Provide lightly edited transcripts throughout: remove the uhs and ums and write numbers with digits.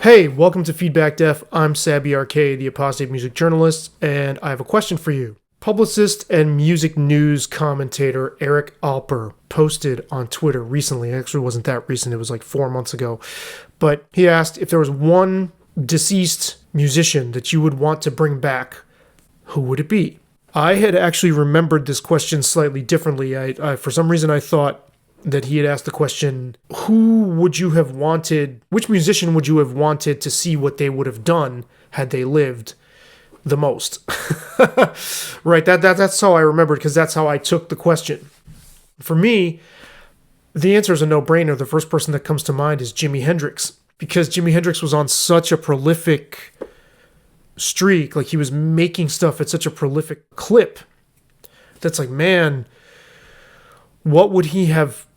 Hey, welcome to Feedback Def. I'm Sabby RK, the apostate music journalist, and I have a question for you. Publicist and music news commentator Eric ALPER posted on Twitter recently. Actually, it wasn't that recent. It was like 4 months ago. But he asked if there was one deceased musician that you would want to bring back, who would it be? I had actually remembered this question slightly differently. I for some reason, I thought that he had asked the question, which musician would you have wanted to see what they would have done had they lived the most? Right, that's how I remembered, because that's how I took the question. For me, the answer is a no-brainer. The first person that comes to mind is Jimi Hendrix, because Jimi Hendrix was on such a prolific streak, like he was making stuff at such a prolific clip. That's like, man, what would he have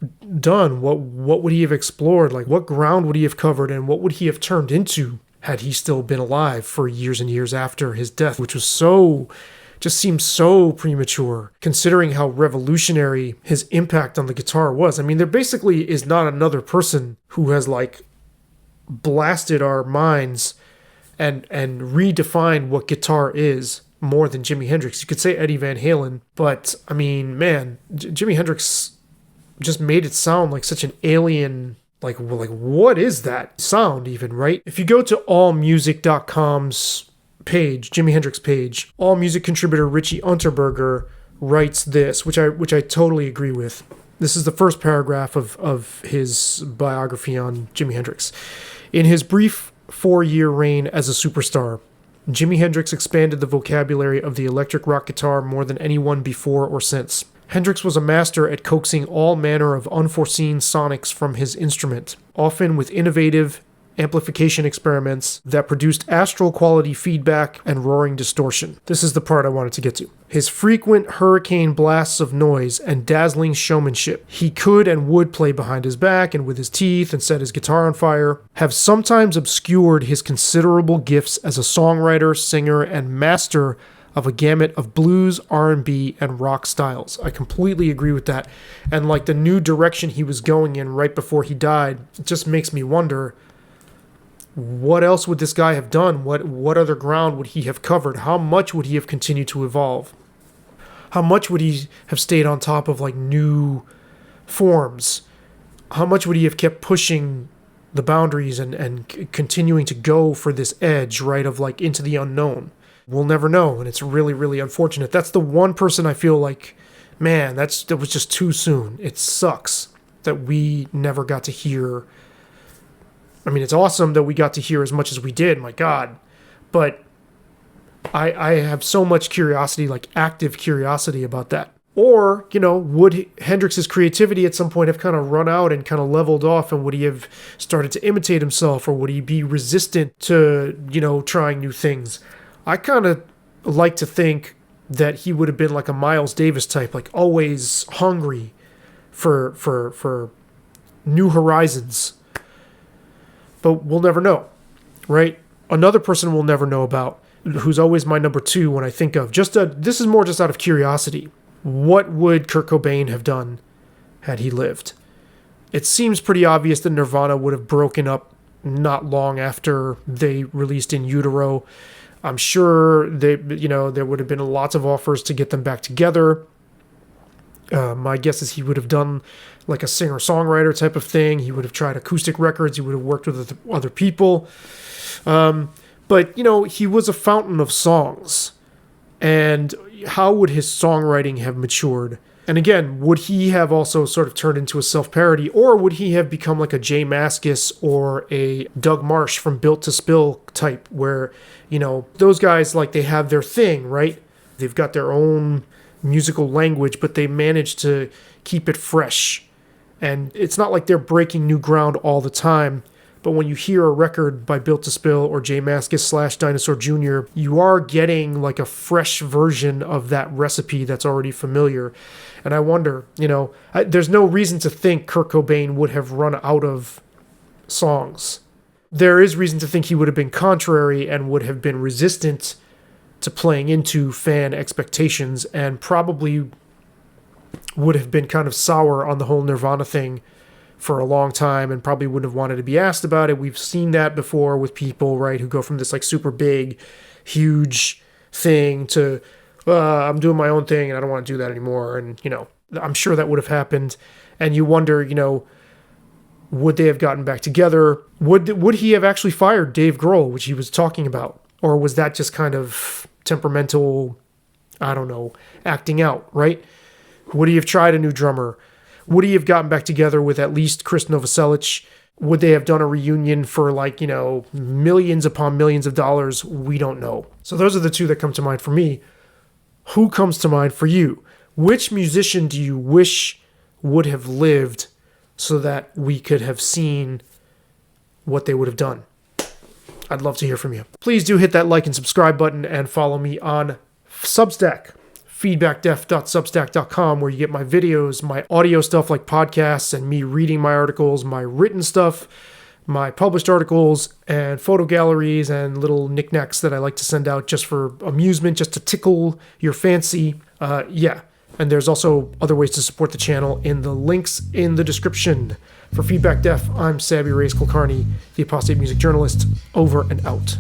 done? What would he have explored? Like, what ground would he have covered, and what would he have turned into had he still been alive for years and years after his death, which was just seemed so premature, considering how revolutionary his impact on the guitar was. I mean, there basically is not another person who has like blasted our minds and redefined what guitar is more than Jimi Hendrix. You could say Eddie Van Halen, but I mean, man, Jimi Hendrix just made it sound like such an alien, like what is that sound even, right? If you go to allmusic.com's page, Jimi Hendrix page, AllMusic contributor Richie Unterberger writes this, which I totally agree with. This is the first paragraph of his biography on Jimi Hendrix. In his brief 4-year reign as a superstar, Jimi Hendrix expanded the vocabulary of the electric rock guitar more than anyone before or since. Hendrix was a master at coaxing all manner of unforeseen sonics from his instrument, often with innovative amplification experiments that produced astral quality feedback and roaring distortion. This is the part I wanted to get to. His frequent hurricane blasts of noise and dazzling showmanship, he could and would play behind his back and with his teeth and set his guitar on fire, have sometimes obscured his considerable gifts as a songwriter, singer, and master of a gamut of blues, R&B, and rock styles. I completely agree with that. And like the new direction he was going in right before he died, it just makes me wonder, what else would this guy have done? What other ground would he have covered? How much would he have continued to evolve? How much would he have stayed on top of like new forms? How much would he have kept pushing the boundaries and continuing to go for this edge, right, of like into the unknown? We'll never know, and it's really, really unfortunate. That's the one person I feel like, man, that was just too soon. It sucks that we never got to hear. I mean, it's awesome that we got to hear as much as we did, my God. But I have so much curiosity, like active curiosity about that. Or, would Hendrix's creativity at some point have kind of run out and kind of leveled off, and would he have started to imitate himself, or would he be resistant to, trying new things? I kind of like to think that he would have been like a Miles Davis type, like always hungry for new horizons. But we'll never know, right? Another person we'll never know about, who's always my number 2 when I think of, this is more just out of curiosity. What would Kurt Cobain have done had he lived? It seems pretty obvious that Nirvana would have broken up not long after they released In Utero. I'm sure there would have been lots of offers to get them back together. My guess is he would have done like a singer-songwriter type of thing. He would have tried acoustic records. He would have worked with other people. But, he was a fountain of songs. And how would his songwriting have matured? And again, would he have also sort of turned into a self-parody, or would he have become like a Jay Mascis or a Doug Marsh from Built to Spill type, where, those guys, like, they have their thing, right? They've got their own musical language, but they manage to keep it fresh. And it's not like they're breaking new ground all the time. But when you hear a record by Built to Spill or Jay Mascis / Dinosaur Jr., you are getting like a fresh version of that recipe that's already familiar. And I wonder, there's no reason to think Kurt Cobain would have run out of songs. There is reason to think he would have been contrary and would have been resistant to playing into fan expectations, and probably would have been kind of sour on the whole Nirvana thing for a long time and probably wouldn't have wanted to be asked about it. We've seen that before with people, right, who go from this like super big, huge thing to I'm doing my own thing and I don't want to do that anymore. And, you know, I'm sure that would have happened. And you wonder, you know, would they have gotten back together? Would he have actually fired Dave Grohl, which he was talking about? Or was that just kind of temperamental, I don't know, acting out, right? Would he have tried a new drummer? Would he have gotten back together with at least Chris Novoselic? Would they have done a reunion for like, you know, millions upon millions of dollars? We don't know. So those are the two that come to mind for me. Who comes to mind for you? Which musician do you wish would have lived so that we could have seen what they would have done? I'd love to hear from you. Please do hit that like and subscribe button and follow me on Substack, feedbackdef.substack.com, where you get my videos, my audio stuff like podcasts and me reading my articles, my written stuff, my published articles, and photo galleries and little knickknacks that I like to send out just for amusement, just to tickle your fancy. And there's also other ways to support the channel in the links in the description. For Feedback Def, I'm Sabby Reyes Kulkarni, the Apostate Music Journalist, over and out.